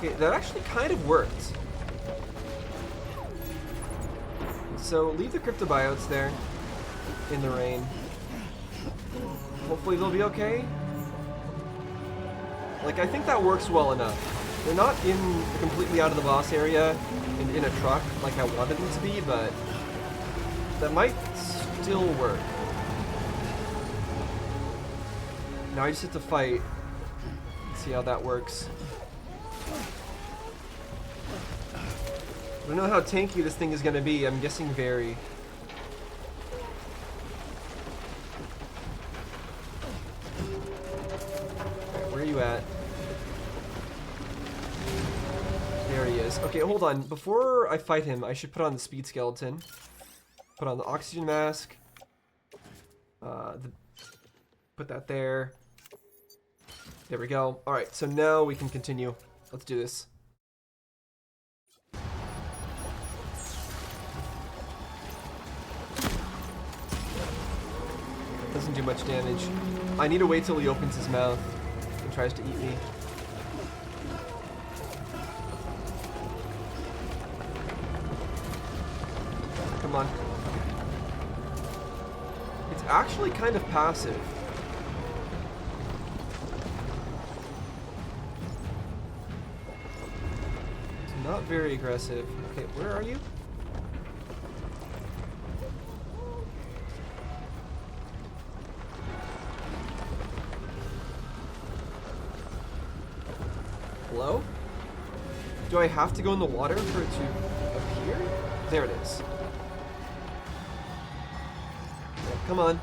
Okay, that actually kind of worked. So leave the cryptobiotes there in the rain. Hopefully they'll be okay. Like, I think that works well enough. They're not completely out of the boss area and in a truck like I wanted them to be, but that might still work. Now I just have to fight. Let's see how that works. I don't know how tanky this thing is going to be. I'm guessing very. Alright, where are you at? There he is. Okay, hold on. Before I fight him, I should put on the speed skeleton. Put on the oxygen mask. Put that there. There we go. Alright, so now we can continue. Let's do this. Doesn't do much damage. I need to wait till he opens his mouth and tries to eat me. Come on. It's actually kind of passive. It's not very aggressive. Okay, where are you? Hello? Do I have to go in the water for it to appear? There it is. Yeah, come on.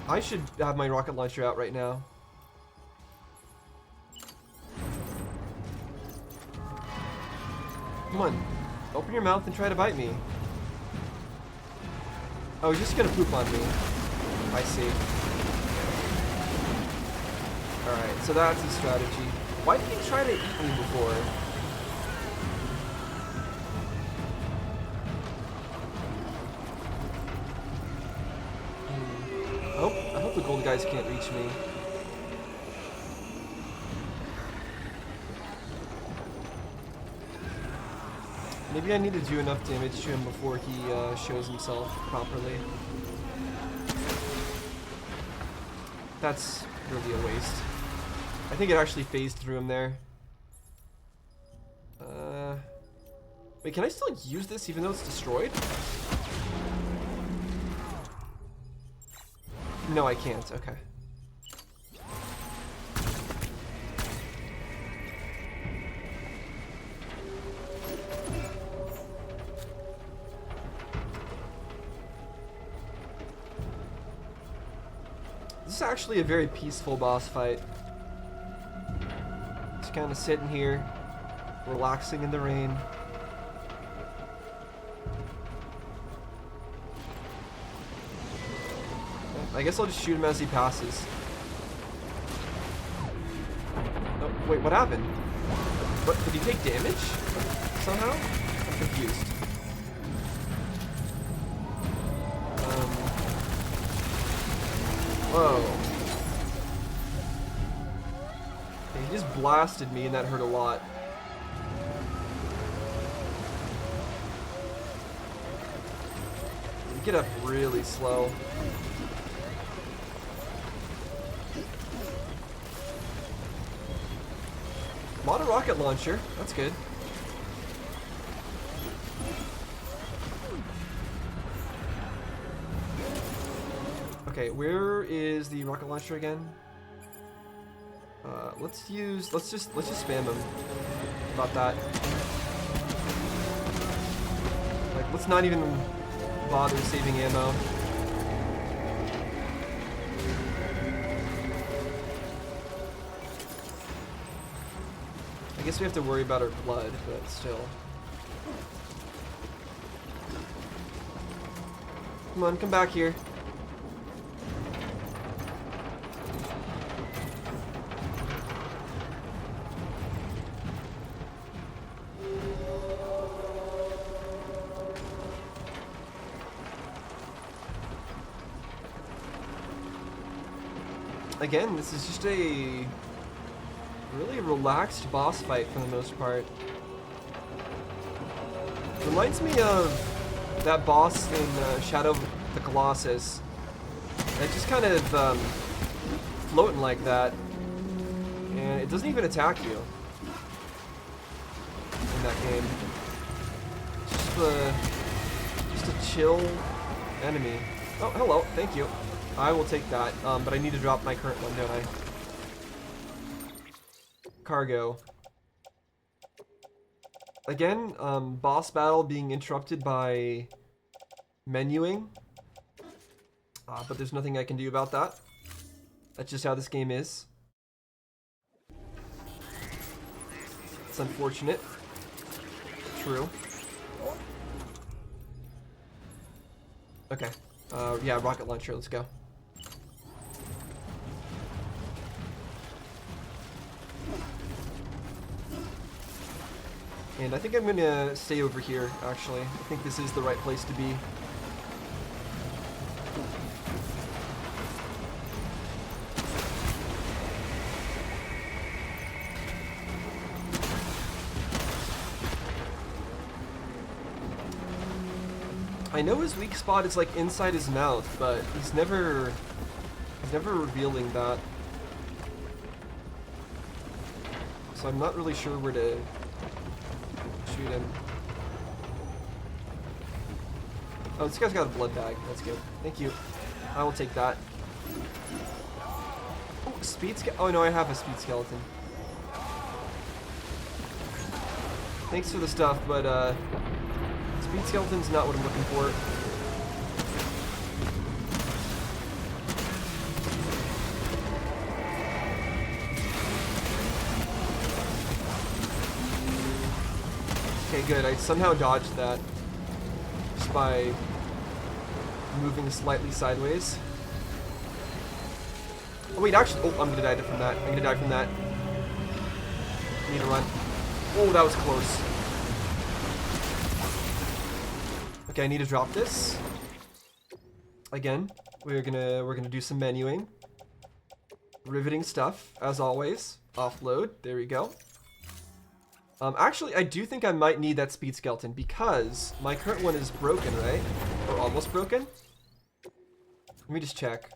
I should have my rocket launcher out right now. Come on. Open your mouth and try to bite me. Oh, he's just gonna poop on me. I see. Alright, so that's his strategy. Why did he try to eat me before? I hope the gold guys can't reach me. Maybe I need to do enough damage to him before he shows himself properly. That's really a waste. I think it actually phased through him there. Wait, can I still use this even though it's destroyed? No, I can't. Okay. This is actually a very peaceful boss fight. Just kind of sitting here, relaxing in the rain. I guess I'll just shoot him as he passes. Oh, wait, what happened? What, did he take damage? Somehow? I'm confused. Whoa. Okay, he just blasted me and that hurt a lot. You get up really slow. Not a rocket launcher. That's good. Okay, where is the rocket launcher again? Let's just spam him. About that. Like, let's not even bother saving ammo. I guess we have to worry about our blood, but still. Come on, come back here. Again, this is just a Really relaxed boss fight for the most part. Reminds me of that boss in Shadow of the Colossus. It's just kind of floating like that, and it doesn't even attack you in that game. Just a chill enemy. Oh, hello, thank you. I will take that, but I need to drop my current one, don't I? Cargo. Again, boss battle being interrupted by menuing. But there's nothing I can do about that. That's just how this game is. It's unfortunate. True. Okay. Yeah, rocket launcher, let's go. And I think I'm gonna stay over here, actually. I think this is the right place to be. I know his weak spot is like inside his mouth, but he's never revealing that. So I'm not really sure where to shoot him. Oh, this guy's got a blood bag. That's good. Thank you. I will take that. Oh, speed skeleton. Oh no, I have a speed skeleton. Thanks for the stuff, but speed skeleton's not what I'm looking for. Okay, good. I somehow dodged that just by moving slightly sideways. Oh wait, actually, oh, I'm gonna die from that. I'm gonna die from that. I need to run. Oh, that was close. Okay, I need to drop this. Again, we're gonna do some menuing. Riveting stuff, as always. Offload. There we go. Actually, I do think I might need that speed skeleton because my current one is broken, right? Or almost broken. Let me just check.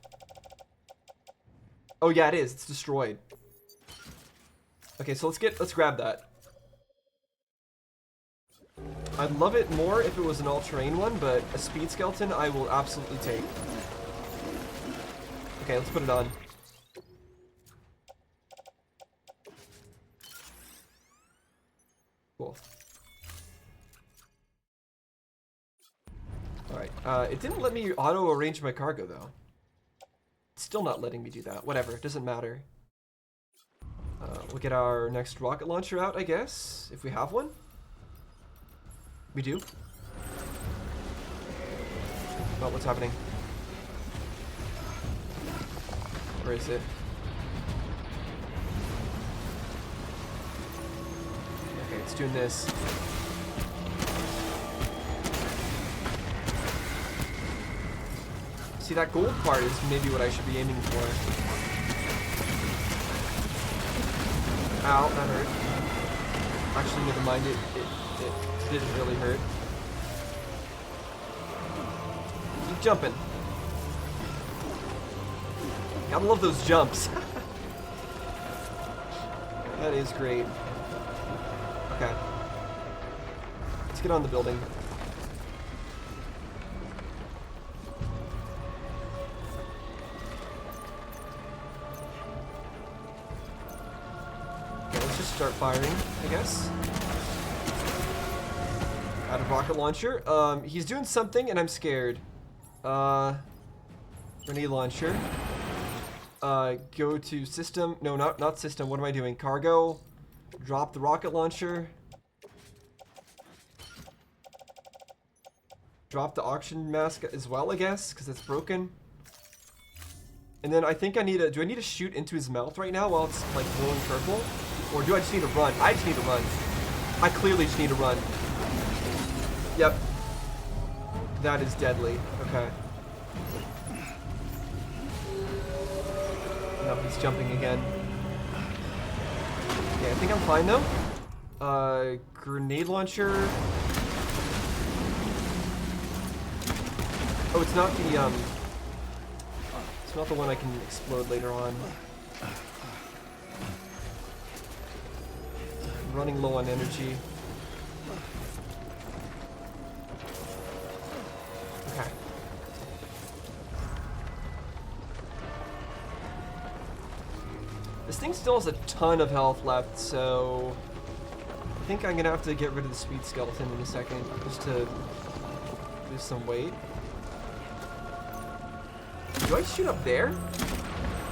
Oh yeah, it is. It's destroyed. Okay, so let's grab that. I'd love it more if it was an all-terrain one, but a speed skeleton I will absolutely take. Okay, let's put it on. Cool. Alright, it didn't let me auto-arrange my cargo, though. It's still not letting me do that. Whatever, it doesn't matter. We'll get our next rocket launcher out, I guess, if we have one. We do. Oh, what's happening? Where is it? Okay, it's doing this. See, that gold part is maybe what I should be aiming for. Ow, that hurt. Actually, never mind, it didn't really hurt. Keep jumping. Gotta love those jumps. That is great. Okay. Let's get on the building. Okay, let's just start firing, I guess. Out of rocket launcher. He's doing something and I'm scared. Grenade launcher. Go to system. No, not system. What am I doing? Cargo. Drop the rocket launcher. Drop the oxygen mask as well, I guess, because it's broken. And then I think I need to. Do I need to shoot into his mouth right now while it's like glowing purple? Or do I just need to run? I just need to run. I clearly just need to run. Yep. That is deadly. Okay. No, he's jumping again. Okay, I think I'm fine though. Grenade launcher. Oh, it's not the it's not the one I can explode later on. I'm running low on energy. Okay. This thing still has a ton of health left, so I think I'm gonna have to get rid of the speed skeleton in a second, just to lose some weight. Do I shoot up there?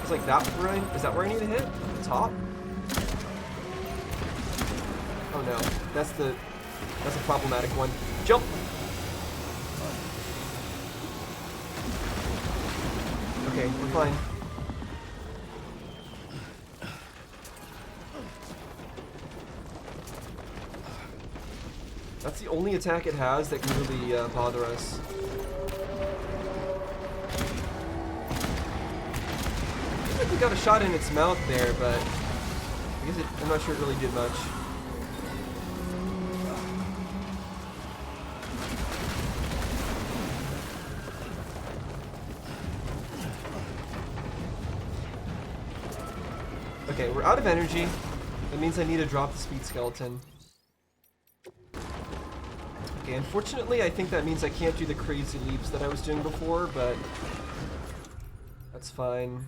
Is like that where is that where I need to hit? The top? Oh no, that's a problematic one. Jump! Okay, we're fine. That's the only attack it has that can really bother us. I think we got a shot in its mouth there, but I guess I'm not sure it really did much. Okay, we're out of energy. That means I need to drop the speed skeleton. Okay, unfortunately, I think that means I can't do the crazy leaps that I was doing before, but that's fine.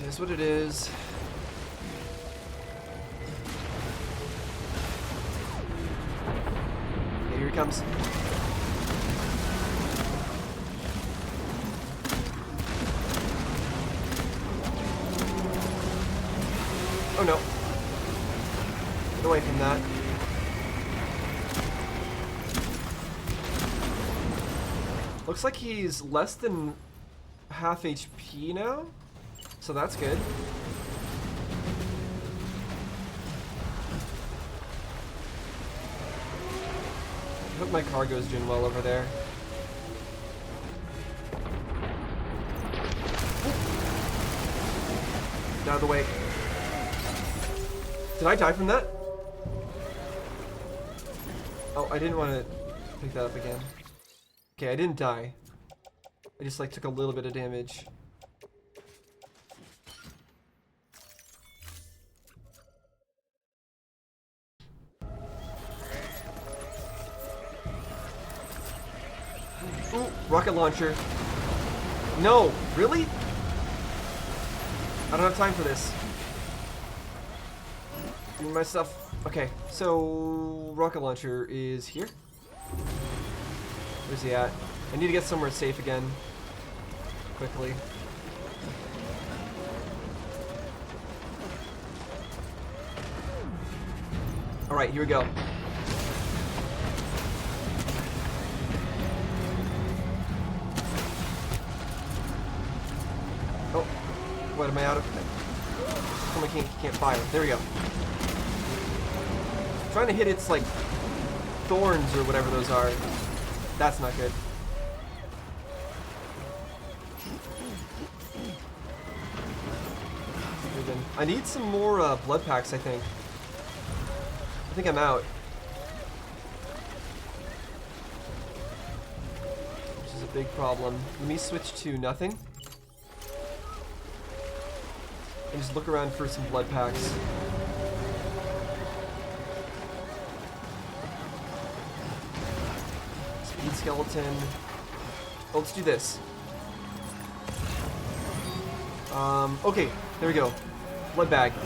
It is what it is. Okay, here he comes. Oh no. Get away from that. Looks like he's less than half HP now, so that's good. I hope my cargo's doing well over there. Get out of the way. Did I die from that? Oh, I didn't want to pick that up again. Okay, I didn't die. I just like took a little bit of damage. Ooh, rocket launcher. No, really? I don't have time for this. Give me my stuff. Okay, so rocket launcher is here. Where's he at? I need to get somewhere safe again. Quickly. Alright, here we go. Oh, what am I out of? Oh, I can't fire. There we go. Trying to hit its like thorns or whatever those are. That's not good. I need some more blood packs, I think. I think I'm out. Which is a big problem. Let me switch to nothing. And just look around for some blood packs. Speed skeleton. Oh, let's do this. Okay, there we go. Blood bag. I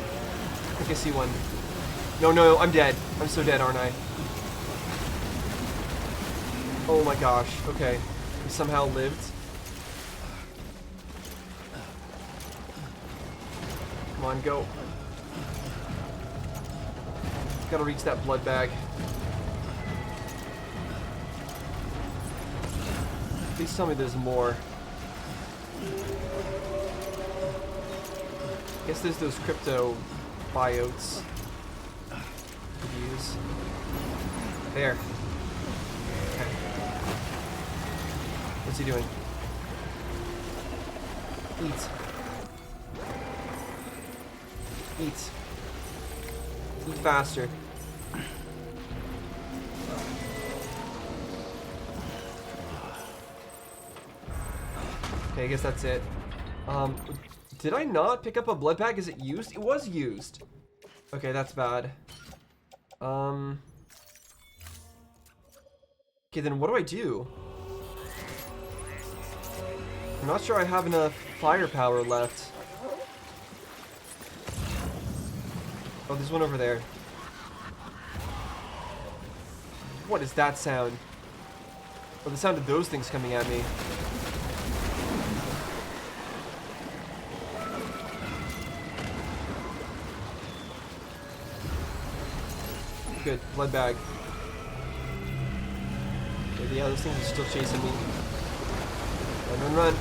think I see one. No, I'm dead. I'm so dead, aren't I? Oh my gosh. Okay. We somehow lived. Come on, go. Gotta reach that blood bag. Please tell me there's more. I guess there's those crypto biotes to use. There. Okay. What's he doing? Eat. Eat. Eat faster. Okay, I guess that's it. Did I not pick up a blood bag? Is it used? It was used. Okay, that's bad. Okay, then what do I do? I'm not sure I have enough firepower left. Oh, there's one over there. What is that sound? Oh, the sound of those things coming at me. Good, blood bag. Okay, yeah, those things are still chasing me. Run, run, run.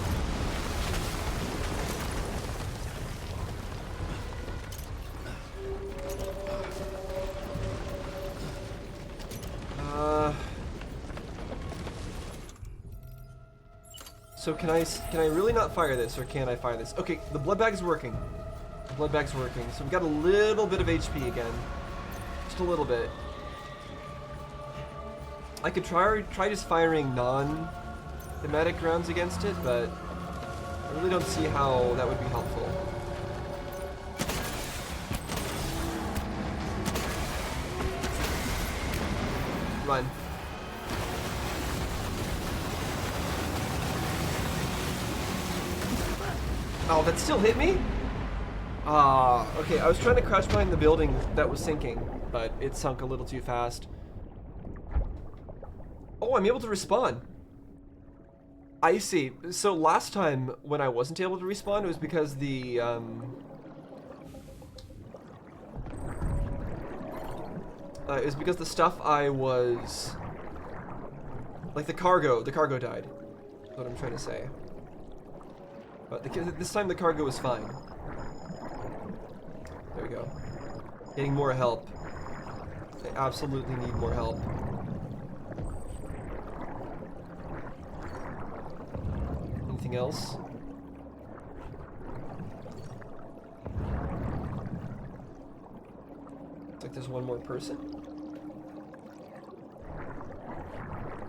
So can I really not fire this, or can I fire this? Okay, the blood bag is working. The blood bag's working. So we've got a little bit of HP again. Just a little bit. I could try just firing non-thematic rounds against it, but I really don't see how that would be helpful. Run. Oh, that still hit me? Okay, I was trying to crouch behind the building that was sinking, but it sunk a little too fast. Oh, I'm able to respawn. I see. So last time when I wasn't able to respawn, it was because the, it was because the stuff I was... Like the cargo died. That's what I'm trying to say. But this time the cargo was fine. There we go. Getting more help. I absolutely need more help. Anything else? Looks like there's one more person.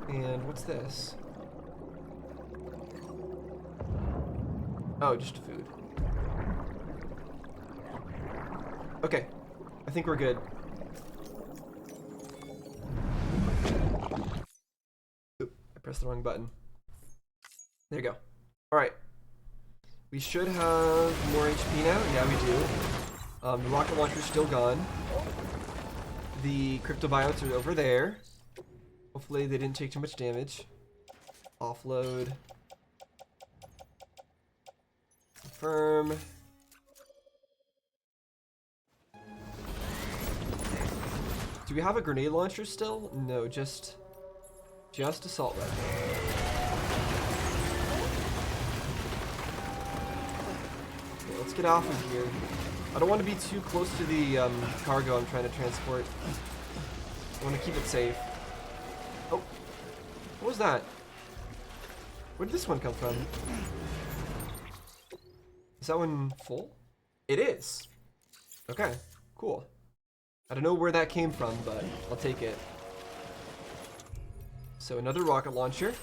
And what's this? Oh, just food. Okay. I think we're good. Oop, I pressed the wrong button. There you go. Alright. We should have more HP now. Yeah, we do. The rocket launcher's still gone. The cryptobiotes are over there. Hopefully they didn't take too much damage. Offload. Confirm. Do we have a grenade launcher still? No, just assault rifle. Okay, let's get off of here. I don't want to be too close to the cargo I'm trying to transport. I want to keep it safe. Oh, what was that? Where did this one come from? Is that one full? It is. Okay, cool. I don't know where that came from, but I'll take it. So another rocket launcher.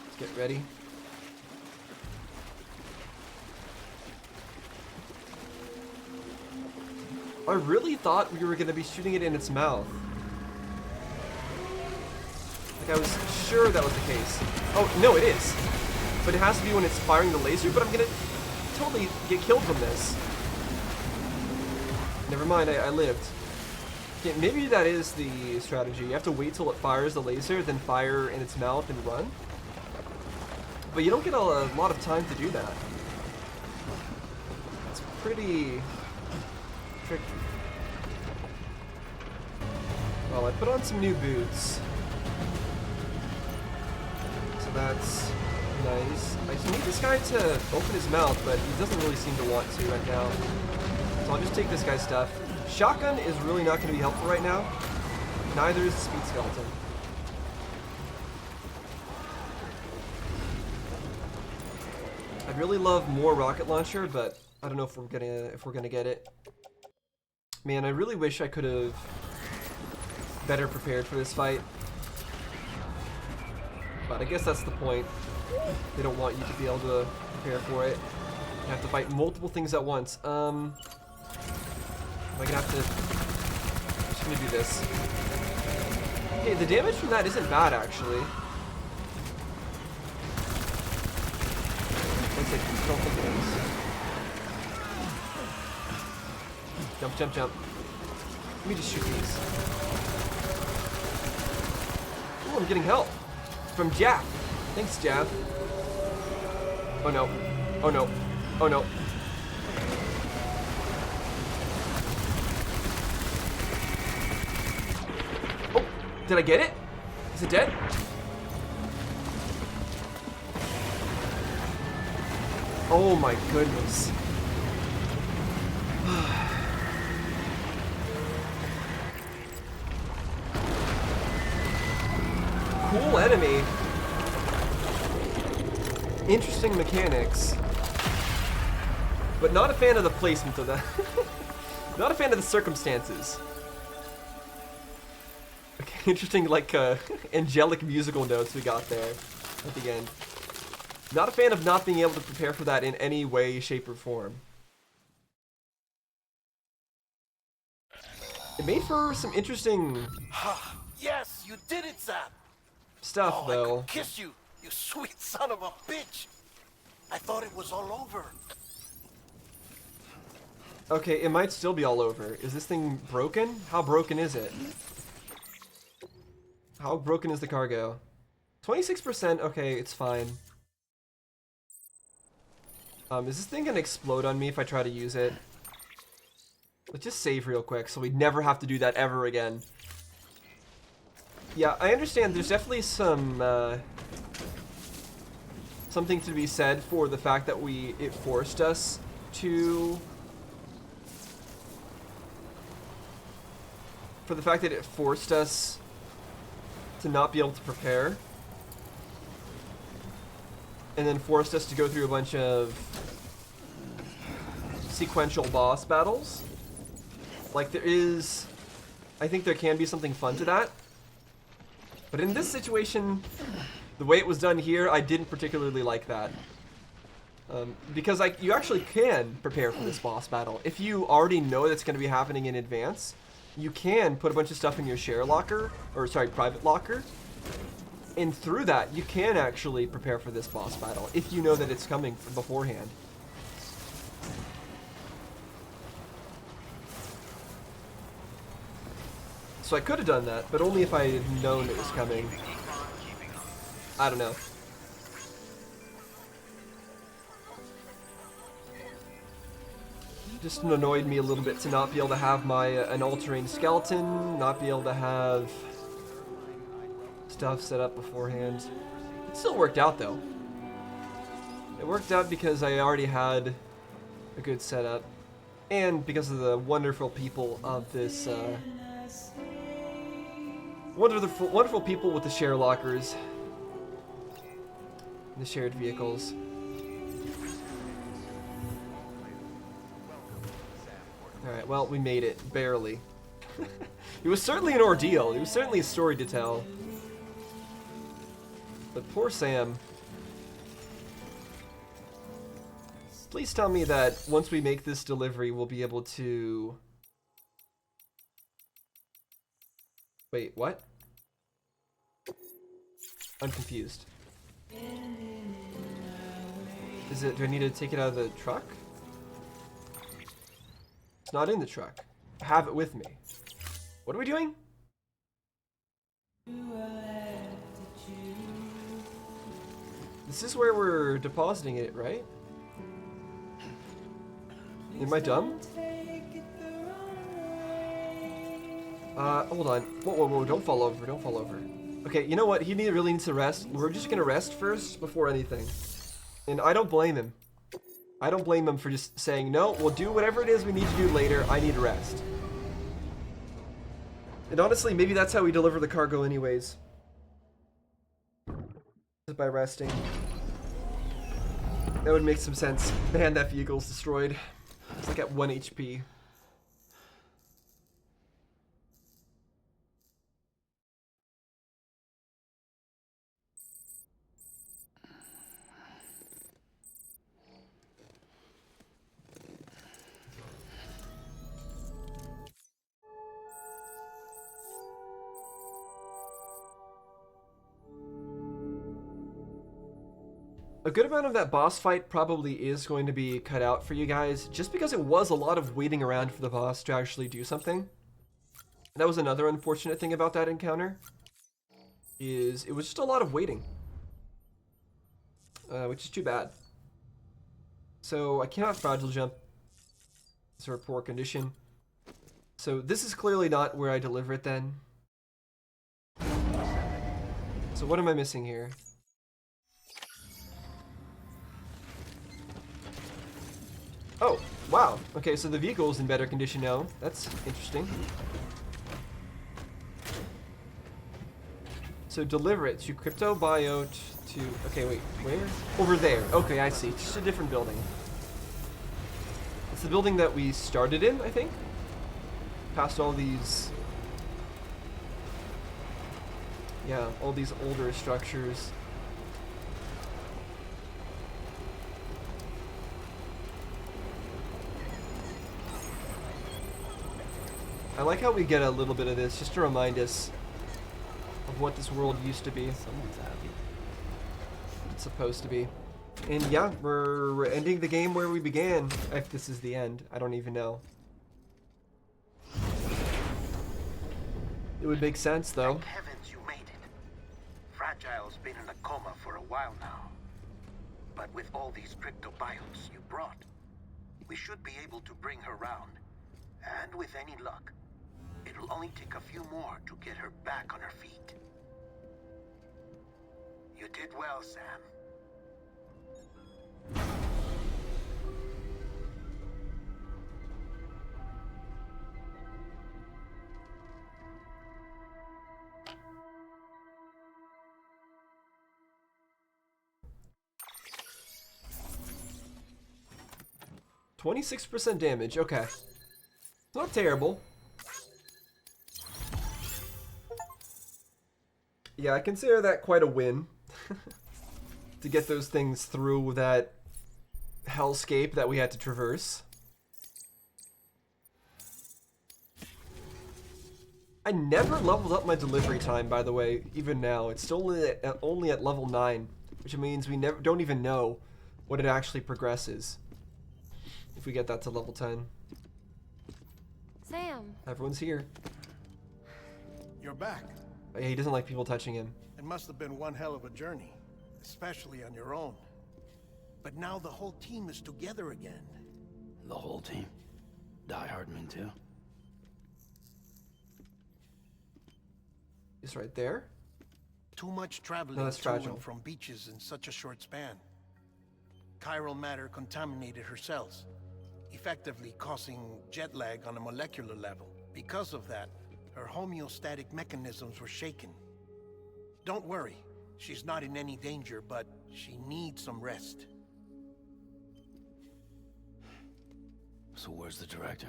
Let's get ready. I really thought we were going to be shooting it in its mouth. Like I was sure that was the case. Oh, no, it is. But it has to be when it's firing the laser, but I'm gonna totally get killed from this. Never mind, I lived. Yeah, maybe that is the strategy. You have to wait till it fires the laser, then fire in its mouth and run. But you don't get a lot of time to do that. It's pretty tricky. Well, I put on some new boots. So that's nice. I just need this guy to open his mouth, but he doesn't really seem to want to right now. So I'll just take this guy's stuff. Shotgun is really not going to be helpful right now. Neither is the speed skeleton. I'd really love more rocket launcher, but I don't know if we're gonna get it. Man, I really wish I could have better prepared for this fight. But I guess that's the point. They don't want you to be able to prepare for it. You have to fight multiple things at once. Am I gonna have to... I'm just gonna do this. Okay, the damage from that isn't bad, actually. I don't think it is. Jump, jump, jump. Let me just shoot these. Ooh, I'm getting help. From Jack. Thanks, Jab. Oh no. Oh no. Oh no. Oh, did I get it? Is it dead? Oh my goodness. Cool enemy. Interesting mechanics. But not a fan of the placement of that. Not a fan of the circumstances. Okay, interesting, like, angelic musical notes we got there at the end. Not a fan of not being able to prepare for that in any way, shape, or form. It made for some interesting... Yes, you did it, Zap! Stuff, though. I could kiss you, you sweet son of a bitch! I thought it was all over. Okay, it might still be all over. Is this thing broken? How broken is it? How broken is the cargo? 26%, okay, it's fine. Is this thing gonna explode on me if I try to use it? Let's just save real quick so we never have to do that ever again. Yeah, I understand there's definitely some, something to be said for the fact that it forced us to... For the fact that it forced us to not be able to prepare. And then forced us to go through a bunch of sequential boss battles. Like, there is... I think there can be something fun to that. But in this situation, the way it was done here, I didn't particularly like that. Because you actually can prepare for this boss battle. If you already know that's going to be happening in advance, you can put a bunch of stuff in your share locker, or sorry, private locker. And through that, you can actually prepare for this boss battle, if you know that it's coming beforehand. So I could have done that, but only if I had known it was coming. I don't know. Just annoyed me a little bit to not be able to have my an all-terrain skeleton, not be able to have stuff set up beforehand. It still worked out though. It worked out because I already had a good setup, and because of the wonderful people of this. Wonderful people with the share lockers, and the shared vehicles. Alright, well, we made it. Barely. It was certainly an ordeal. It was certainly a story to tell. But poor Sam. Please tell me that once we make this delivery, we'll be able to... Wait, what? I'm confused. Is it... Do I need to take it out of the truck? It's not in the truck. I have it with me. What are we doing? This is where we're depositing it, right? Am I dumb? Hold on. Whoa, whoa, whoa, don't fall over, don't fall over. Okay, you know what? He really needs to rest. We're just gonna rest first before anything. And I don't blame him. I don't blame him for just saying, no, we'll do whatever it is we need to do later. I need rest. And honestly, maybe that's how we deliver the cargo anyways. By resting. That would make some sense. Man, that vehicle's destroyed. It's like at 1 HP. A good amount of that boss fight probably is going to be cut out for you guys, just because it was a lot of waiting around for the boss to actually do something. That was another unfortunate thing about that encounter, is it was just a lot of waiting. Which is too bad. So I cannot fragile jump. It's a poor condition. So this is clearly not where I deliver it then. So what am I missing here? Oh, wow. Okay, so the vehicle is in better condition now. That's interesting. So deliver it to Crypto Biot to... Okay, wait, where? Over there. Okay, I see. Just a different building. It's the building that we started in, I think. Past all these... Yeah, all these older structures. I like how we get a little bit of this just to remind us of what this world used to be. Someone's happy. It's supposed to be. And yeah, we're ending the game where we began. If this is the end, I don't even know. It would make sense though. Thank heavens you made it. Fragile's been in a coma for a while now. But with all these cryptobiotes you brought, we should be able to bring her round. And with any luck, it'll only take a few more to get her back on her feet. You did well, Sam. %26 damage, okay. Not terrible. Yeah, I consider that quite a win. To get those things through that hellscape that we had to traverse. I never leveled up my delivery time, by the way, even now. It's still only at level 9, which means we don't even know what it actually progresses if we get that to level 10. Sam. Everyone's here. You're back. Yeah, he doesn't like people touching him. It must have been one hell of a journey, especially on your own. But now the whole team is together again. The whole team. Die Hardman too. He's right there. Too much traveling No, that's to fragile. and from beaches in such a short span. Chiral matter contaminated her cells, effectively causing jet lag on a molecular level. Because of that, her homeostatic mechanisms were shaken. Don't worry, she's not in any danger, but she needs some rest. So where's the director?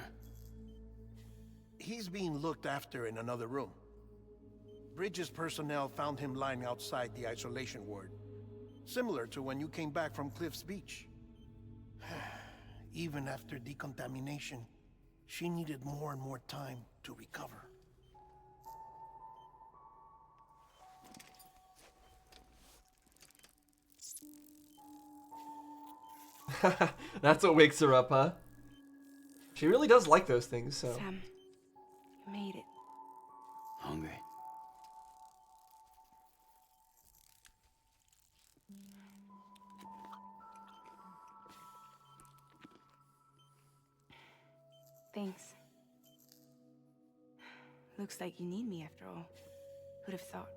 He's being looked after in another room. Bridges personnel found him lying outside the isolation ward, similar to when you came back from Cliff's Beach. Even after decontamination, she needed more and more time to recover. That's what wakes her up, huh? She really does like those things, so. Sam, you made it. Hungry. Thanks. Looks like you need me after all. Who'd have thought?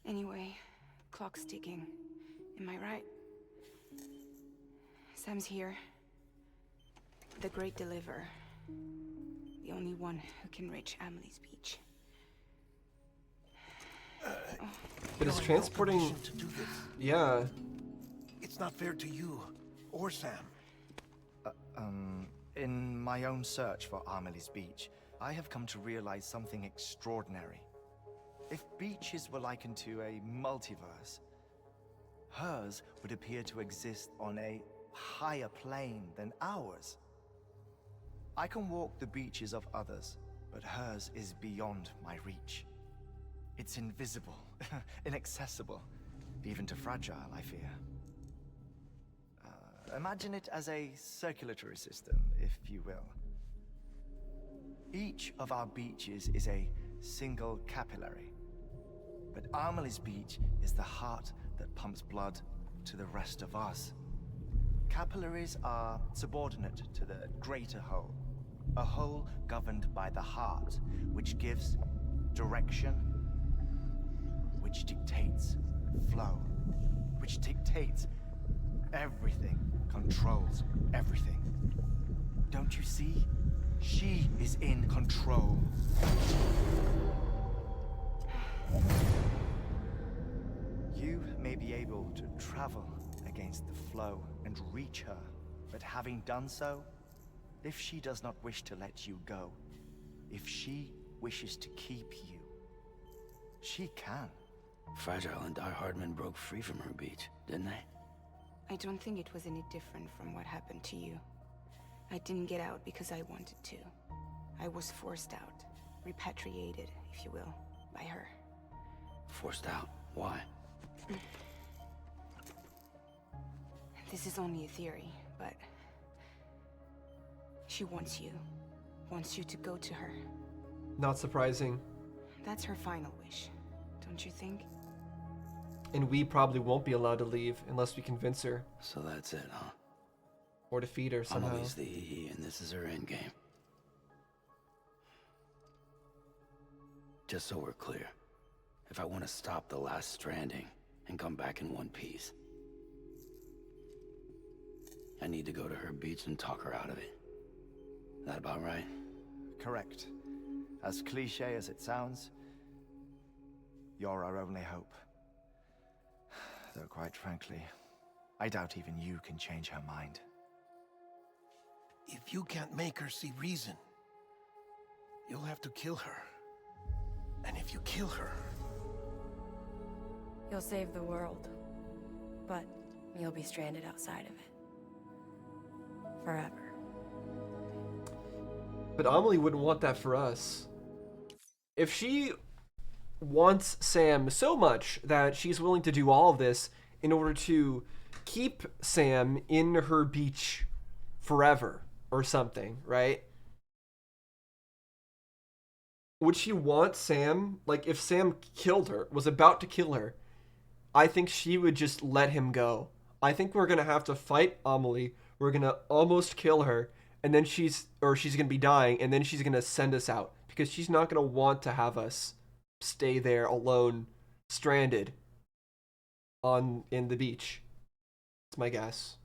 Anyway, clock's ticking. Am I right? Sam's here. The Great Deliverer. The only one who can reach Amelie's beach. But it's You're in no transporting. condition to do this. Yeah. It's not fair to you or Sam. In my own search for Amelie's Beach, I have come to realize something extraordinary. If beaches were likened to a multiverse, hers would appear to exist on a higher plane than ours. I can walk the beaches of others, but hers is beyond my reach. It's invisible, inaccessible, even to Fragile, I fear. Imagine it as a circulatory system, if you will. Each of our beaches is a single capillary. But Amelie's Beach is the heart that pumps blood to the rest of us. Capillaries are subordinate to the greater whole. A whole governed by the heart, which gives direction, which dictates flow, which dictates everything, controls everything. Don't you see? She is in control. You may be able to travel against the flow and reach her, but having done so, if she does not wish to let you go, if she wishes to keep you, she can. Fragile and Die Hardman broke free from her beach, didn't they? I don't think it was any different from what happened to you. I didn't get out because I wanted to. I was forced out, repatriated, if you will, by her. Forced out. Why? This is only a theory, but she wants you to go to her. Not surprising. That's her final wish, don't you think? And we probably won't be allowed to leave unless we convince her So that's it, huh? or defeat her somehow. Amelie's the EE, and this is her endgame. Just so we're clear, if I want to stop the last Stranding and come back in one piece, I need to go to her beach and talk her out of it. That about right? Correct. As cliche as it sounds, you're our only hope. Though quite frankly, I doubt even you can change her mind. If you can't make her see reason, you'll have to kill her. And if you kill her, You'll save the world, but you'll be stranded outside of it. Forever. But Amelie wouldn't want that for us. If she wants Sam so much that she's willing to do all of this in order to keep Sam in her beach forever or something, right? Would she want Sam, like if Sam killed her, was about to kill her, I think she would just let him go. I think we're gonna have to fight Amelie. We're gonna almost kill her, and then she's gonna be dying, and then she's gonna send us out because she's not gonna want to have us stay there alone, stranded in the beach. That's my guess.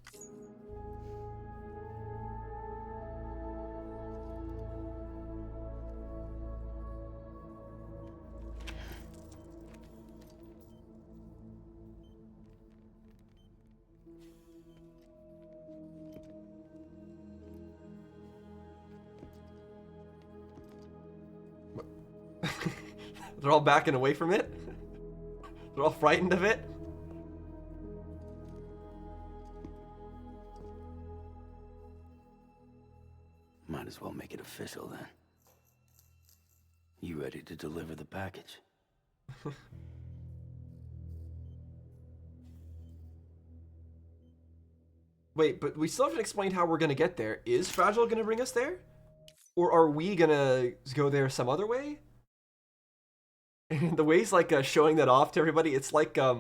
They're all backing away from it. They're all frightened of it. Might as well make it official then. You ready to deliver the package? Wait, but we still haven't explained how we're gonna get there. Is Fragile gonna bring us there? Or are we gonna go there some other way? And the way he's like showing that off to everybody, it's like I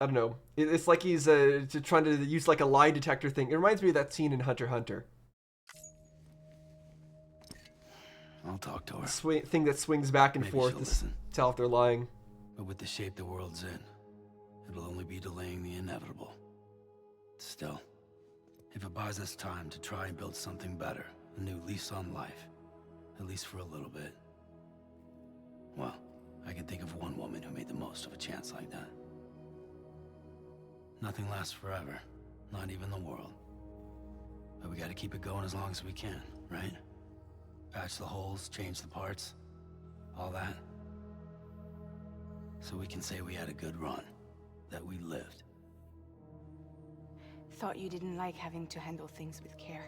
don't know. It's like he's trying to use like a lie detector thing. It reminds me of that scene in Hunter x Hunter. I'll talk to her. Thing that swings back and Maybe forth she'll to listen. tell if they're lying. But with the shape the world's in, it'll only be delaying the inevitable. Still, if it buys us time to try and build something better, a new lease on life, at least for a little bit, well, I can think of one woman who made the most of a chance like that. Nothing lasts forever, not even the world. But we gotta keep it going as long as we can, right? Patch the holes, change the parts, all that. So we can say we had a good run, that we lived. Thought you didn't like having to handle things with care.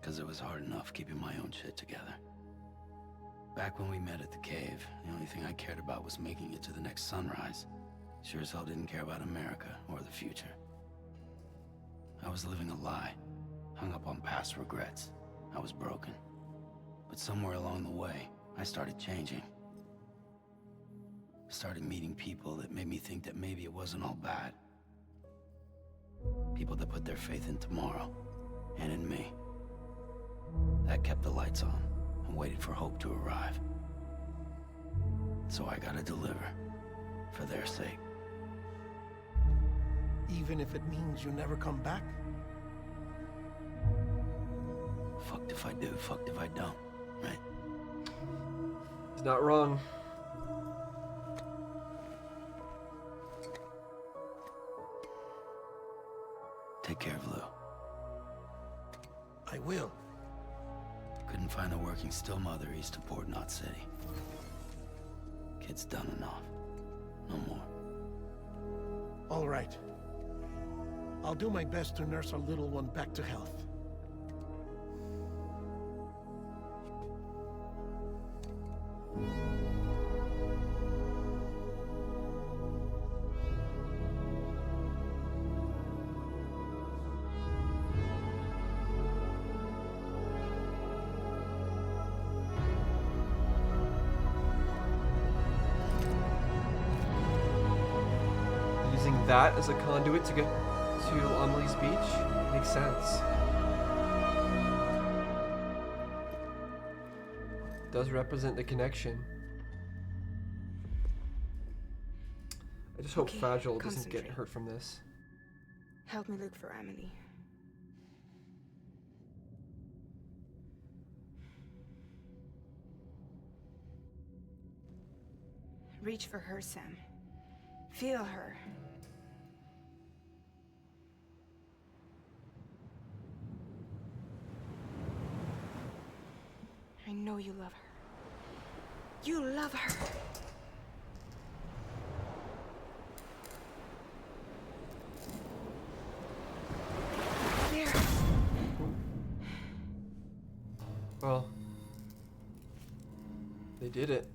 Because it was hard enough keeping my own shit together. Back when we met at the cave, the only thing I cared about was making it to the next sunrise. Sure as hell didn't care about America or the future. I was living a lie, hung up on past regrets. I was broken. But somewhere along the way, I started changing. Started meeting people that made me think that maybe it wasn't all bad. People that put their faith in tomorrow, and in me. That kept the lights on, and waited for hope to arrive. So I gotta deliver, for their sake. Even if it means you never come back? Fucked if I do, fucked if I don't, right? He's not wrong. Take care of Lou. I will. Couldn't find a working still mother east of Port Knot City. Kid's done enough. No more. All right. I'll do my best to nurse our little one back to health. Using that as a conduit to get to Amelie's Beach makes sense. Does represent the connection. I just hope Okay, Fragile doesn't get concentrate. hurt from this. Help me look for Amelie. Reach for her, Sam. Feel her. I know you love her. You love her. There. Well, they did it.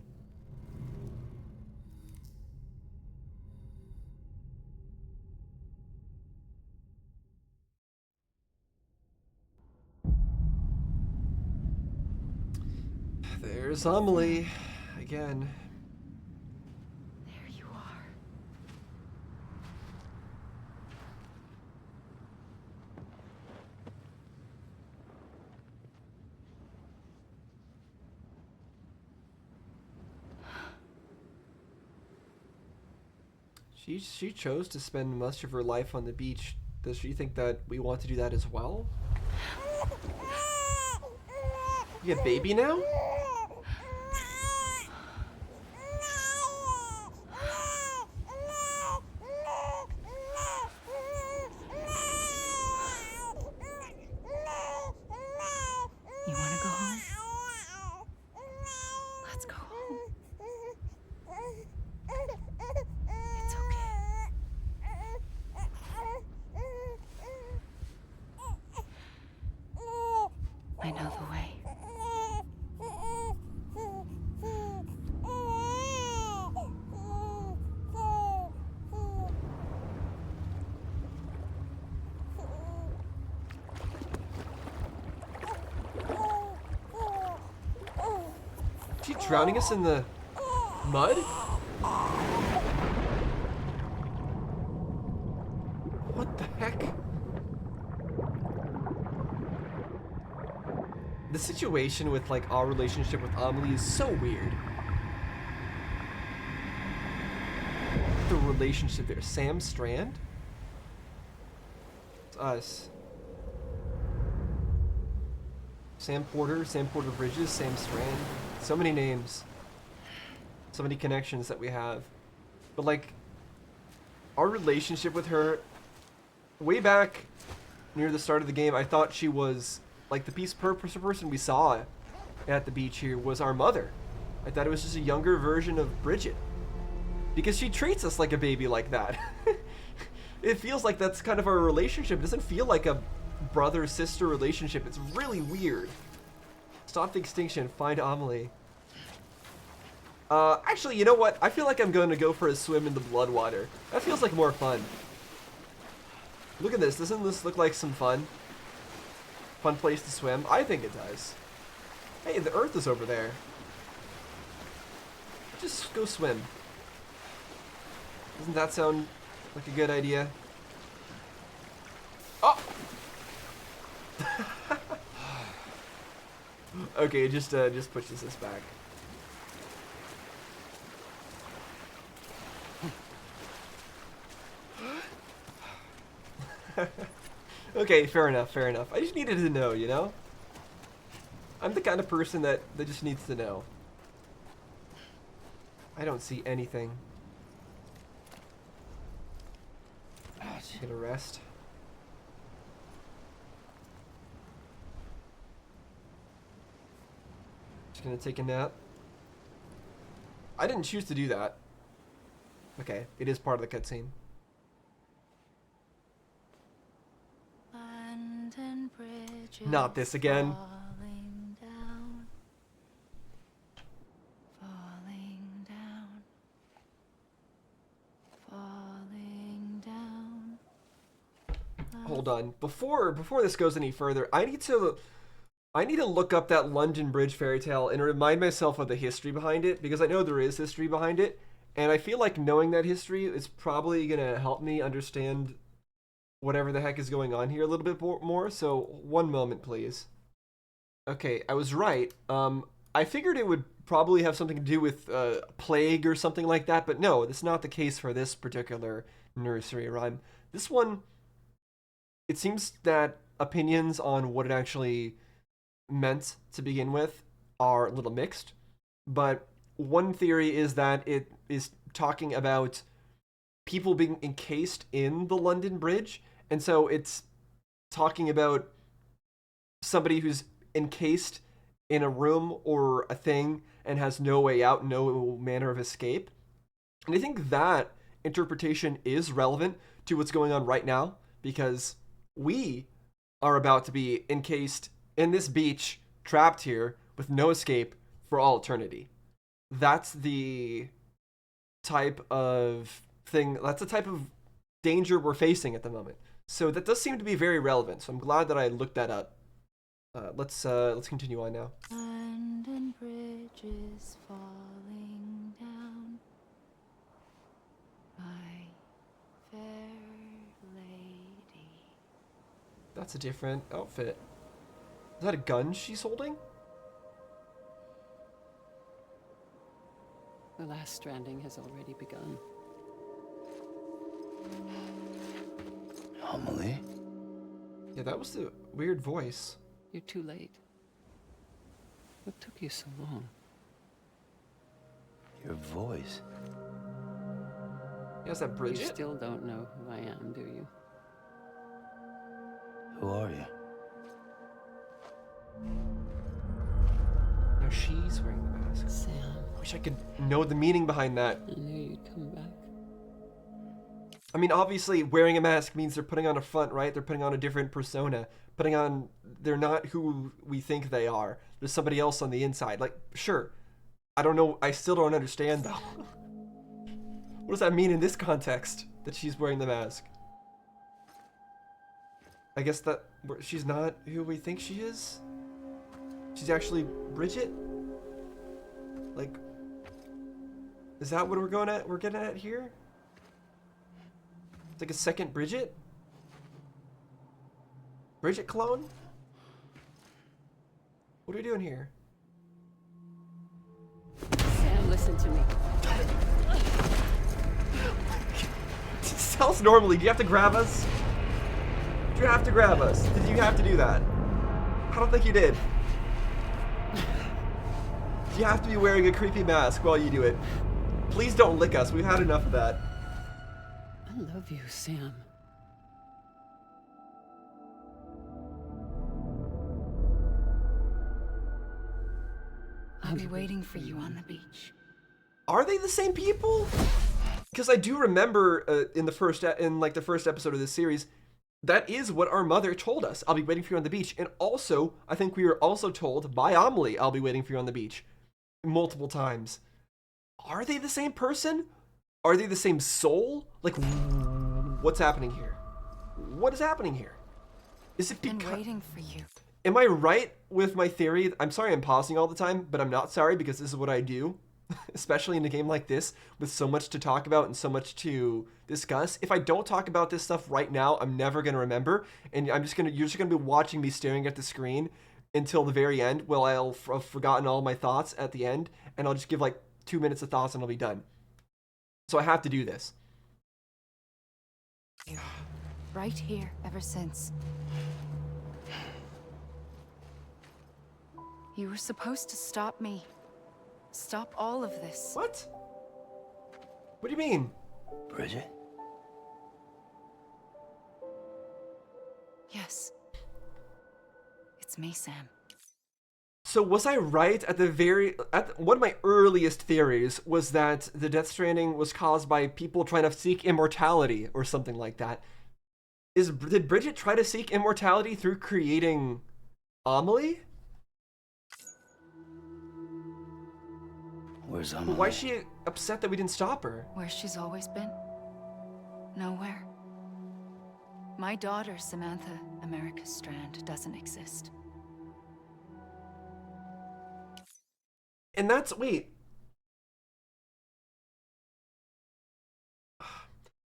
There's Amelie again. There you are. She chose to spend much of her life on the beach. Does she think that we want to do that as well? You a baby now? You want to go home? Let's go home. It's okay. I know the way. Is she drowning us in the mud? What the heck? The situation with like our relationship with Amelie is so weird. The relationship there, Sam Strand? us. Sam Porter Bridges, Sam Strand. So many names. So many connections that we have. But like, our relationship with her, way back near the start of the game, I thought she was, like, the person we saw at the beach here was our mother. I thought it was just a younger version of Bridget. Because she treats us like a baby like that. It feels like that's kind of our relationship. It doesn't feel like a brother-sister relationship. It's really weird. Stop the extinction. Find Amelie. Actually, you know what? I feel like I'm going to go for a swim in the blood water. That feels like more fun. Look at this. Doesn't this look like some fun? Fun place to swim? I think it does. Hey, the Earth is over there. Just go swim. Doesn't that sound like a good idea? Oh! Okay, just pushes us back. Okay, fair enough, fair enough. I just needed to know, you know? I'm the kind of person that just needs to know. I don't see anything. Gonna rest. Just gonna take a nap. I didn't choose to do that. Okay, it is part of the cutscene. Not this again. Falling down, falling down, falling down. Hold on. Before this goes any further, I need to look up that London Bridge fairy tale and remind myself of the history behind it, because I know there is history behind it, and I feel like knowing that history is probably gonna help me understand whatever the heck is going on here a little bit more. So one moment, please. Okay, I was right. I figured it would probably have something to do with plague or something like that, but no, that's not the case for this particular nursery rhyme. This one, it seems that opinions on what it actually meant to begin with are a little mixed, but one theory is that it is talking about people being encased in the London Bridge, and so it's talking about somebody who's encased in a room or a thing and has no way out, no manner of escape. And I think that interpretation is relevant to what's going on right now, because we are about to be encased in this beach, trapped here with no escape for all eternity. That's the type of thing, that's the type of danger we're facing at the moment. So that does seem to be very relevant. So I'm glad that I looked that up. Let's continue on now. London Bridge is falling down, my fair lady. That's a different outfit. Is that a gun she's holding? The last stranding has already begun. Amelie? Yeah, that was the weird voice. You're too late. What took you so long? Your voice. Yeah, is that You Bridget? still don't know who I am, do you? Who are you? No, she's wearing the mask. Sam, Wish I could know the meaning behind that. I knew you'd come back. I mean, obviously, wearing a mask means they're putting on a front, right? They're putting on a different persona. They're not who we think they are. There's somebody else on the inside. Like, sure. I don't know. I still don't understand, though. What does that mean in this context, that she's wearing the mask? I guess that she's not who we think she is? She's actually Bridget? Like, is that what we're getting at here? It's like a second Bridget? Bridget clone? What are we doing here? Sam, listen to me. Tell us normally. Do you have to grab us? you have to grab us? Did you have to do that? I don't think you did. You have to be wearing a creepy mask while you do it. Please don't lick us. We've had enough of that. I love you, Sam. I'll be waiting for you on the beach. Are they the same people? Because I do remember in the first episode of this series, that is what our mother told us. I'll be waiting for you on the beach. And also, I think we were also told by Amelie, I'll be waiting for you on the beach. Multiple times. Are they the same person? Are they the same soul? Like, what's happening here? What is happening here? Is it because... I'm waiting for you. Am I right with my theory? I'm sorry I'm pausing all the time, but I'm not sorry because this is what I do. Especially in a game like this with so much to talk about and so much to discuss. If I don't talk about this stuff right now, I'm never going to remember. And you're just going to be watching me staring at the screen until the very end. Well, I'll have forgotten all my thoughts at the end and I'll just give like 2 minutes of thoughts and I'll be done. So I have to do this. Right here ever since. You were supposed to stop me. Stop all of this. What? What do you mean? Bridget? Yes. It's me, Sam. So was I right one of my earliest theories was that the Death Stranding was caused by people trying to seek immortality or something like that. Did Bridget try to seek immortality through creating Amelie? Where's Amelie? Why is she upset that we didn't stop her? Where she's always been. Nowhere. My daughter, Samantha America Strand, doesn't exist. And that's, wait.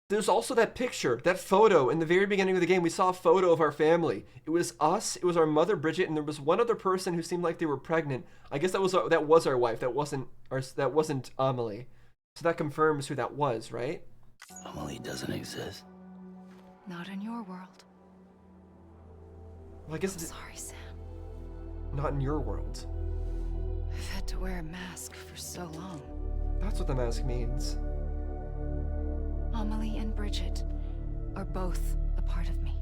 There's also that picture, that photo in the very beginning of the game. We saw a photo of our family. It was us, it was our mother Bridget, and there was one other person who seemed like they were pregnant. I guess that was our wife. That wasn't Amelie. So that confirms who that was, right? Amelie doesn't exist. Not in your world. Well, I guess Sorry, Sam. not in your world. I've had to wear a mask for so long. That's what the mask means. Amelie and Bridget are both a part of me.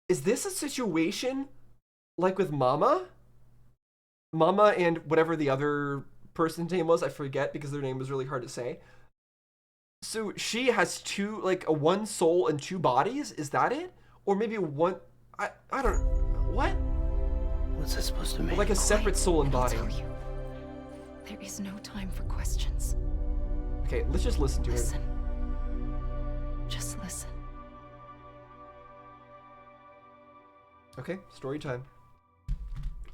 Is this a situation like with Mama? Mama and whatever the other person's name was, I forget because their name was really hard to say. So she has one soul and two bodies? Is that it? Or maybe one, I don't, what? What's that supposed to mean? Like a separate soul and body. I'll tell you. There is no time for questions. Okay, let's just listen to her. Listen. Just listen. Okay, story time.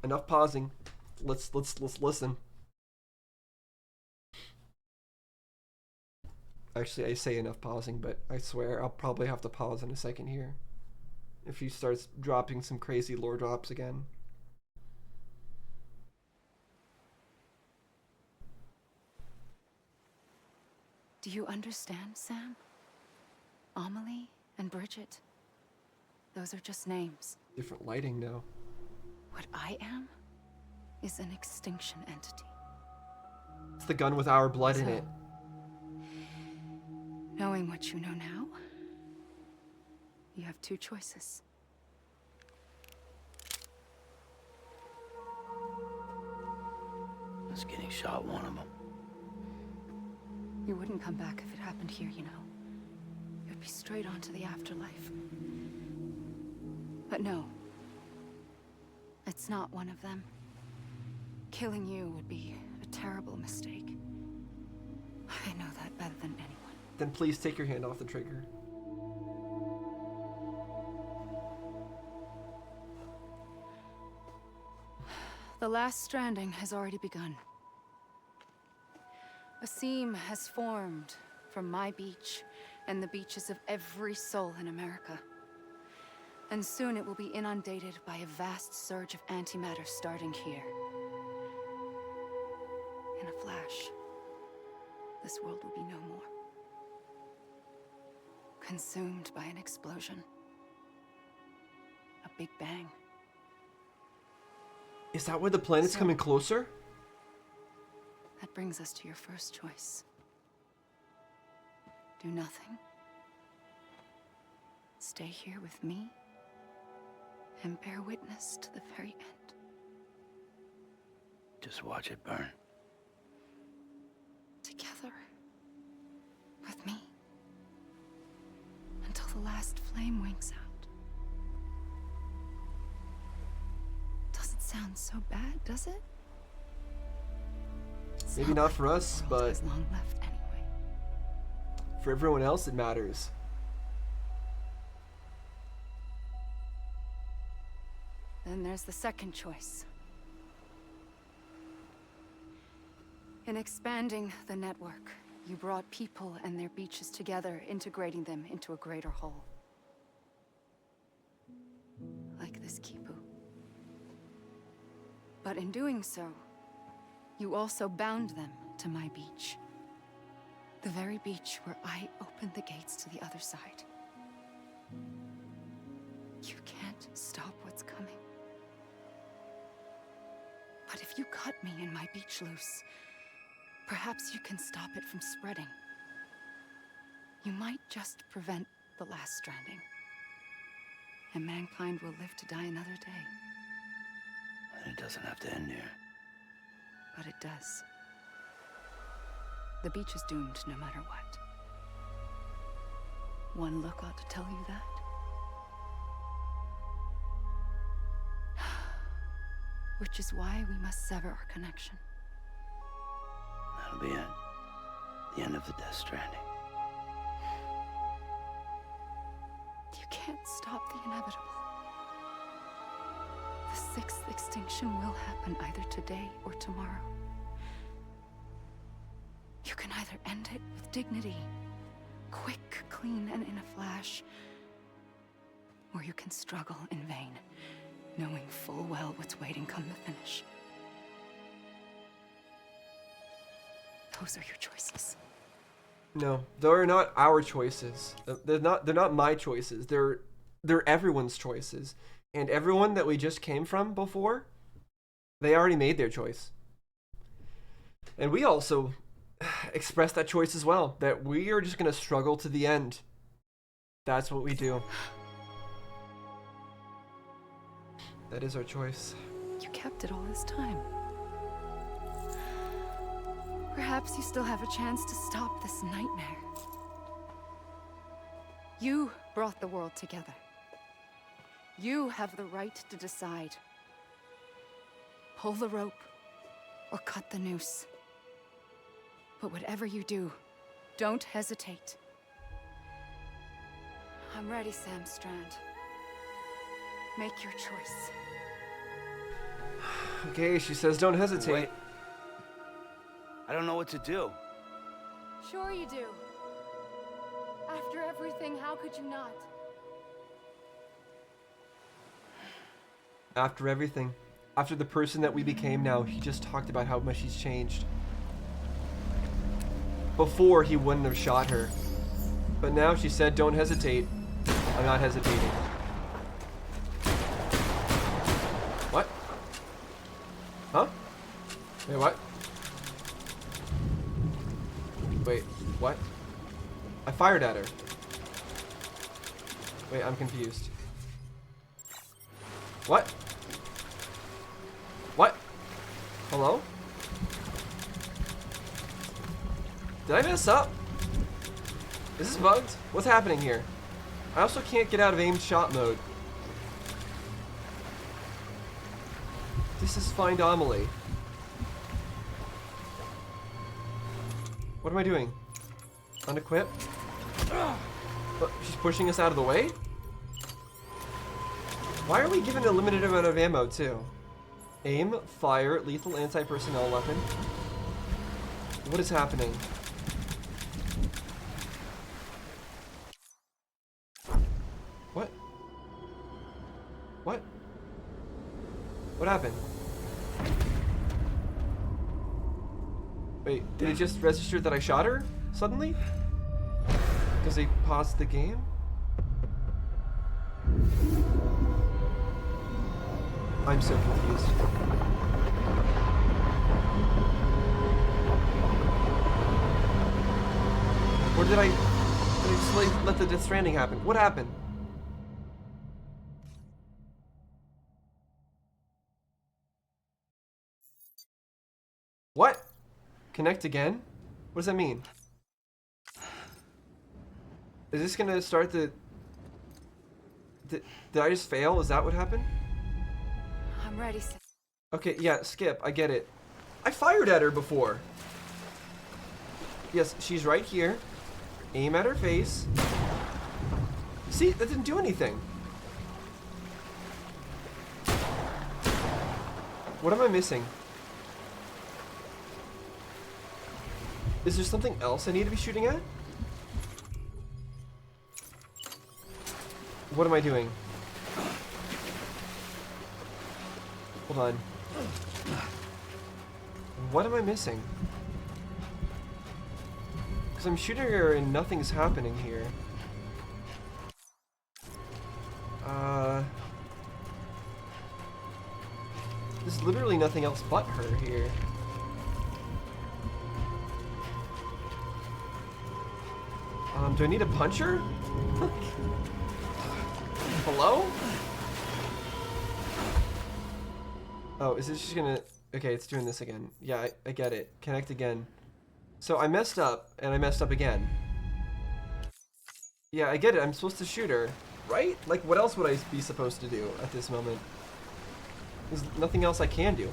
Enough pausing. Let's listen. Actually, I say enough pausing, but I swear I'll probably have to pause in a second here. If he starts dropping some crazy lore drops again. Do you understand, Sam? Amelie and Bridget. Those are just names. Different lighting now. What I am is an extinction entity. It's the gun with our blood in it. Knowing what you know now, you have two choices. Is getting shot one of them. You wouldn't come back if it happened here, you know. You'd be straight on to the afterlife. But no. It's not one of them. Killing you would be a terrible mistake. I know that better than anyone. Then please take your hand off the trigger. The last stranding has already begun. A seam has formed from my beach and the beaches of every soul in America. And soon it will be inundated by a vast surge of antimatter starting here. In a flash, this world will be no more. Consumed by an explosion. Big Bang. Is that why the planet's So- coming closer? That brings us to your first choice. Do nothing. Stay here with me and bear witness to the very end. Just watch it burn. Together. With me. Until the last flame winks out. Doesn't sound so bad, does it? It's Maybe not like for us, the world but has long left anyway. for everyone else it matters. Then there's the second choice. In expanding the network, you brought people and their beaches together, integrating them into a greater whole. Like this Kipu. But in doing so, you also bound them to my beach. The very beach where I opened the gates to the other side. You can't stop what's coming. But if you cut me and my beach loose, perhaps you can stop it from spreading. You might just prevent the last stranding. And mankind will live to die another day. And it doesn't have to end here. But it does. The beach is doomed no matter what. One look ought to tell you that. Which is why we must sever our connection. That'll be it. The end of the Death Stranding. You can't stop the inevitable. The sixth extinction will happen either today or tomorrow. You can either end it with dignity, quick, clean, and in a flash, or you can struggle in vain, knowing full well what's waiting come the finish. Those are your choices. No, they're not our choices. They're not my choices. They're everyone's choices. And everyone that we just came from before, they already made their choice. And we also expressed that choice as well, that we are just going to struggle to the end. That's what we do. That is our choice. You kept it all this time. Perhaps you still have a chance to stop this nightmare. You brought the world together. You have the right to decide. Pull the rope or cut the noose. But whatever you do, don't hesitate. I'm ready, Sam Strand. Make your choice. Okay, she says don't hesitate. Wait. I don't know what to do. Sure you do. After everything, how could you not? After everything. After the person that we became now, he just talked about how much he's changed. Before, he wouldn't have shot her. But now she said, don't hesitate. I'm not hesitating. What? Huh? Wait, what? Wait, what? I fired at her. Wait, I'm confused. What? What? Hello? Did I mess up? Is this bugged? What's happening here? I also can't get out of aimed shot mode. This is Find Amelie. What am I doing? Unequip? But she's pushing us out of the way? Why are we given a limited amount of ammo too? Aim, fire, lethal anti-personnel weapon. What is happening? What? What? What happened? Wait, did it just register that I shot her suddenly? Because they paused the game? I'm so confused. Or did I just like let the Death Stranding happen? What happened? What? Connect again? What does that mean? Is this gonna start the... Did I just fail? Is that what happened? I'm ready, Sam. Okay, yeah, skip. I get it. I fired at her before. Yes, she's right here. Aim at her face. See, that didn't do anything. What am I missing? Is there something else I need to be shooting at? What am I doing? Hold on. What am I missing? Because I'm shooting her and nothing's happening here. There's literally nothing else but her here. Do I need to punch her? Hello? Oh, is this just gonna... Okay, it's doing this again. Yeah, I get it. Connect again. So I messed up, and I messed up again. Yeah, I get it. I'm supposed to shoot her, right? Like, what else would I be supposed to do at this moment? There's nothing else I can do.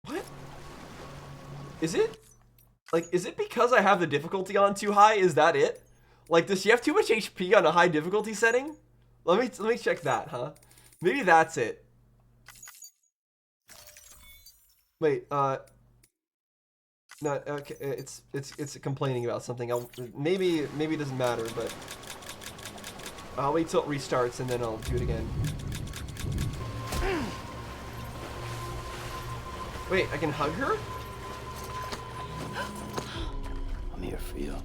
What? Is it? Like, is it because I have the difficulty on too high? Is that it? Like, does she have too much HP on a high difficulty setting? Let me check that, huh? Maybe that's it. Wait, no, okay, it's complaining about something. Maybe it doesn't matter, but I'll wait till it restarts and then I'll do it again. Wait, I can hug her? I'm here for you.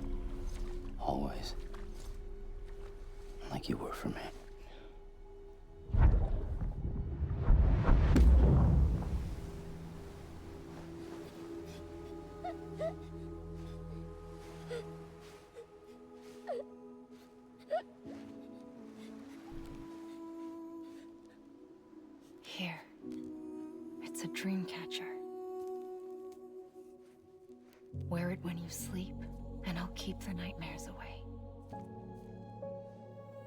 Always. Like you were for me. Here. It's a dream catcher. Wear it when you sleep, and I'll keep the nightmares away.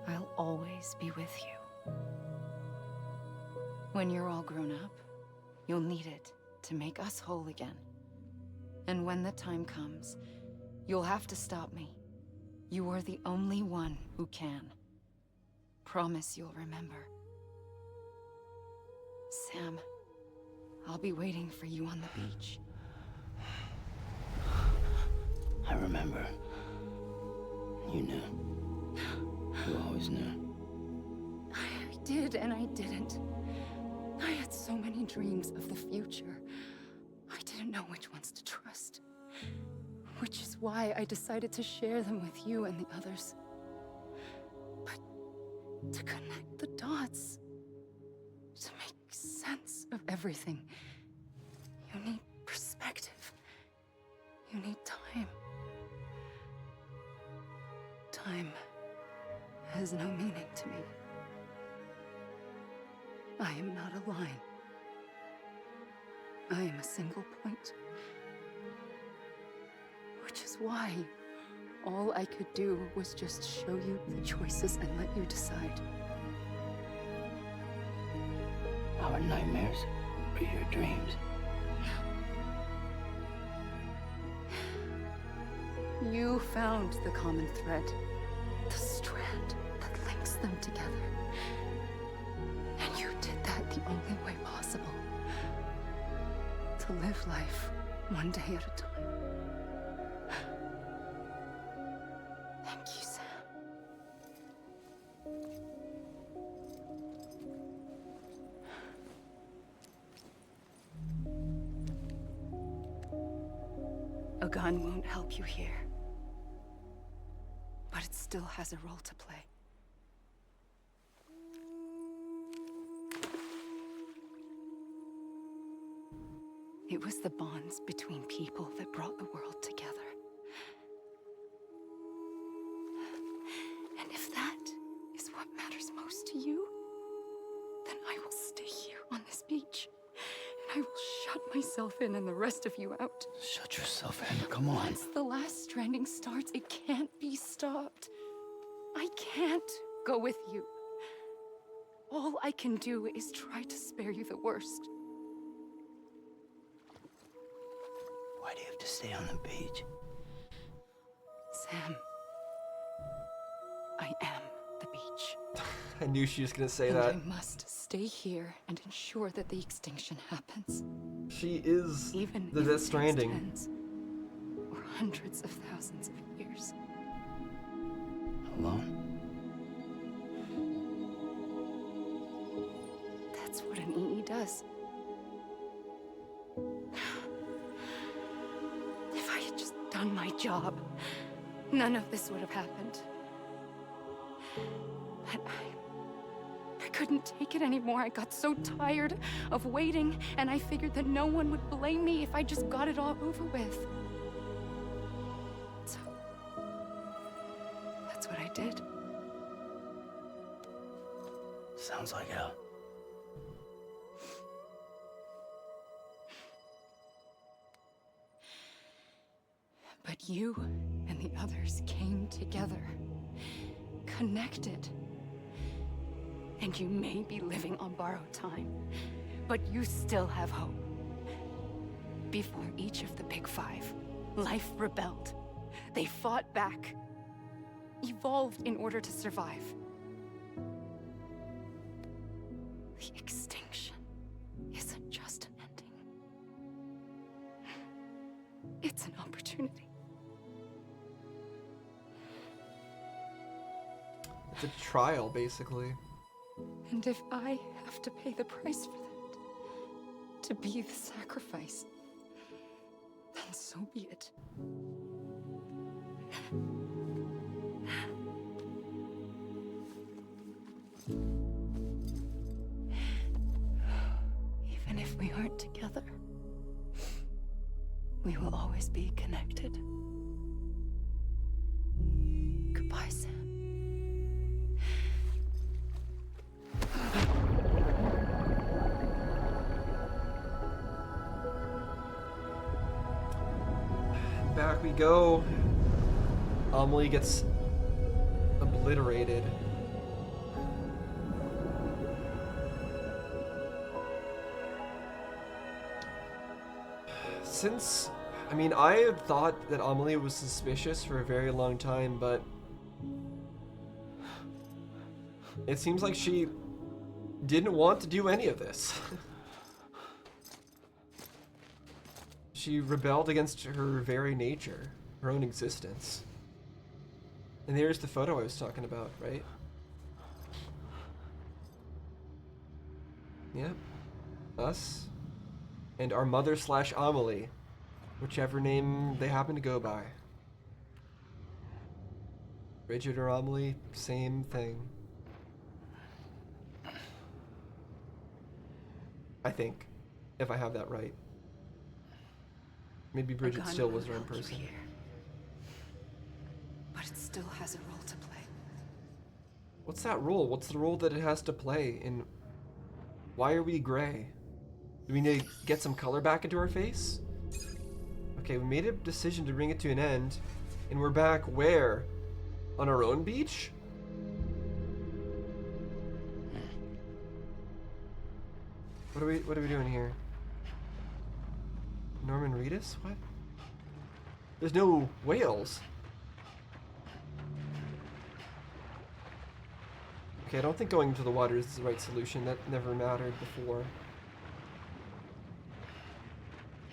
I'll always be with you. When you're all grown up, you'll need it to make us whole again. And when the time comes, you'll have to stop me. You are the only one who can. Promise you'll remember. Sam, I'll be waiting for you on the beach. I remember. You knew. You always knew. I did and I didn't. I had so many dreams of the future. I didn't know which ones to trust. Which is why I decided to share them with you and the others. But to connect the dots, to make sense of everything, you need perspective. You need time. Time has no meaning to me. I am not a line. I am a single point. Which is why all I could do was just show you the choices and let you decide. Our nightmares are your dreams. You found the common thread, the strand that links them together. And you did that the only way possible. To live life one day at a time. Thank you, Sam. A gun won't help you here. But it still has a role to play. It was the bonds between people that brought the world together. And if that is what matters most to you, then I will stay here on this beach. And I will shut myself in and the rest of you out. Shut yourself in, come on. Once the last stranding starts, it can't be stopped. I can't go with you. All I can do is try to spare you the worst. Why do you have to stay on the beach? Sam, I am the beach. I knew she was gonna say And that. I must stay here and ensure that the extinction happens. She is Even the if it Death takes Stranding. tens or hundreds of thousands of years. Alone? That's what an EE does. If I had just done my job, none of this would have happened. But I couldn't take it anymore. I got so tired of waiting, and I figured that no one would blame me if I just got it all over with. So, that's what I did. Sounds like hell. But you and the others came together, connected. And you may be living on borrowed time, but you still have hope. Before each of the Big Five, life rebelled. They fought back, evolved in order to survive. The extinction isn't just an ending. It's an opportunity. It's a trial, basically. And if I have to pay the price for that, to be the sacrifice, then so be it. Even if we aren't together, we will always be connected. Goodbye, Sam. Back we go. Amelie gets obliterated. I mean, I had thought that Amelie was suspicious for a very long time, but it seems like she didn't want to do any of this. She rebelled against her very nature, her own existence. And there's the photo I was talking about, right? Yeah. Us. And our mother / Amelie. Whichever name they happen to go by. Bridget or Amelie, same thing. I think. If I have that right. Maybe Bridget still was her own person. Here. But it still has a role to play. What's that role? What's the role that it has to play? And why are we gray? Do we need to get some color back into our face? Okay, we made a decision to bring it to an end, and we're back where? On our own beach? What are we doing here? Norman Reedus? What? There's no whales. Okay, I don't think going into the water is the right solution. That never mattered before.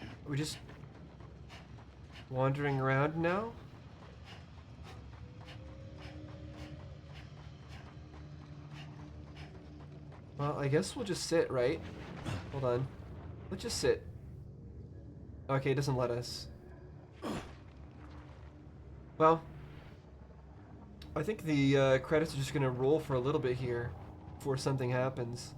Are we just wandering around now? Well, I guess we'll just sit, right? Hold on. Let's just sit. Okay, it doesn't let us. Well, I think the credits are just gonna roll for a little bit here before something happens.